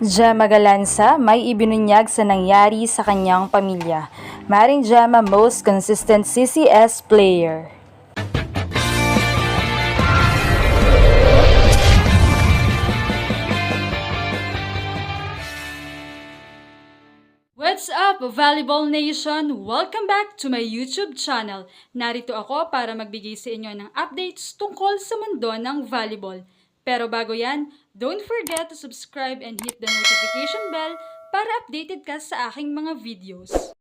Gemma Galanza may ibinunyag sa nangyari sa kanyang pamilya. Maring Gemma most consistent CCS player. What's up, Volleyball Nation? Welcome back to my YouTube channel. Narito ako para magbigay sa inyo ng updates tungkol sa mundo ng volleyball. Pero bago yan, don't forget to subscribe and hit the notification bell para updated ka sa aking mga videos.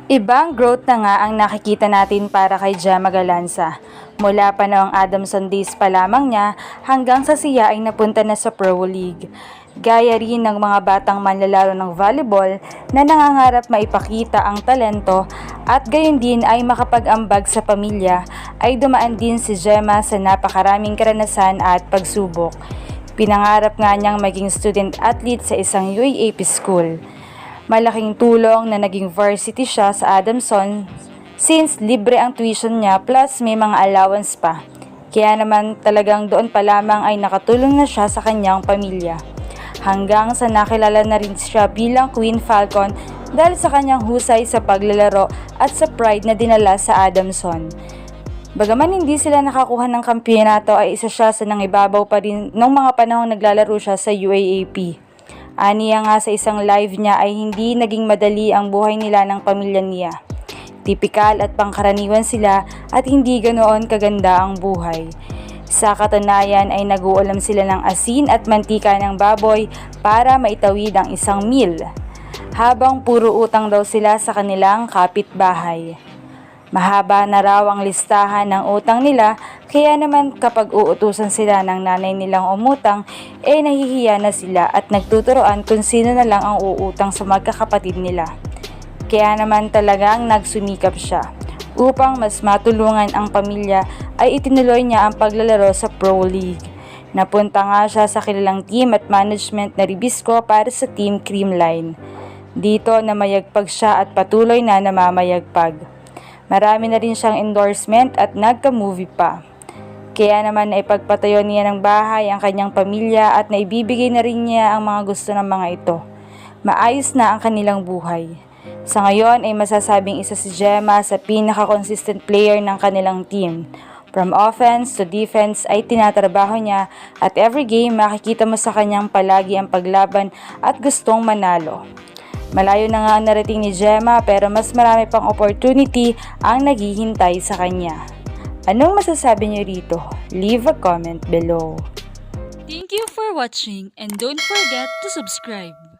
Ibang growth na nga ang nakikita natin para kay Gemma Galanza. Mula pa noong Adamson days pa lamang niya hanggang sa siya ay napunta na sa Pro League. Gaya rin ng mga batang manlalaro ng volleyball na nangangarap maipakita ang talento at gayon din ay makapag-ambag sa pamilya, ay dumaan din si Gemma sa napakaraming karanasan at pagsubok. Pinangarap nga niyang maging student athlete sa isang UAAP school. Malaking tulong na naging varsity siya sa Adamson since libre ang tuition niya plus may mga allowance pa. Kaya naman talagang doon pa lamang ay nakatulong na siya sa kanyang pamilya. Hanggang sa nakilala na rin siya bilang Queen Falcon dahil sa kanyang husay sa paglalaro at sa pride na dinala sa Adamson. Bagaman hindi sila nakakuha ng kampiyonato ay isa siya sa nangibabaw pa rin nung mga panahong naglalaro siya sa UAAP. Aniya nga sa isang live niya ay hindi naging madali ang buhay nila ng pamilya niya. Tipikal at pangkaraniwan sila at hindi ganoon kaganda ang buhay. Sa katunayan ay nag-uulam sila ng asin at mantika ng baboy para maitawid ang isang meal, habang puro utang daw sila sa kanilang kapitbahay. Mahaba na raw ang listahan ng utang nila, kaya naman kapag uutusan sila ng nanay nilang umutang, nahihiya na sila at nagtuturoan kung sino na lang ang uutang sa magkakapatid nila. Kaya naman talagang nagsumikap siya. Upang mas matulungan ang pamilya ay itinuloy niya ang paglalaro sa Pro League. Napunta nga siya sa kilalang team at management na Ribisco para sa Team Creamline. Dito namayagpag siya at patuloy na namamayagpag. Marami na rin siyang endorsement at nagka-movie pa. Kaya naman naipagpatayo niya ng bahay ang kanyang pamilya at naibibigay na rin niya ang mga gusto ng mga ito. Maayos na ang kanilang buhay. Sa ngayon ay masasabing isa si Gemma sa pinaka-consistent player ng kanilang team. From offense to defense ay tinatrabaho niya at every game makikita mo sa kanyang palagi ang paglaban at gustong manalo. Malayo na nga ang narating ni Gemma pero mas marami pang opportunity ang naghihintay sa kanya. Anong masasabi niyo rito? Leave a comment below. Thank you for watching and don't forget to subscribe.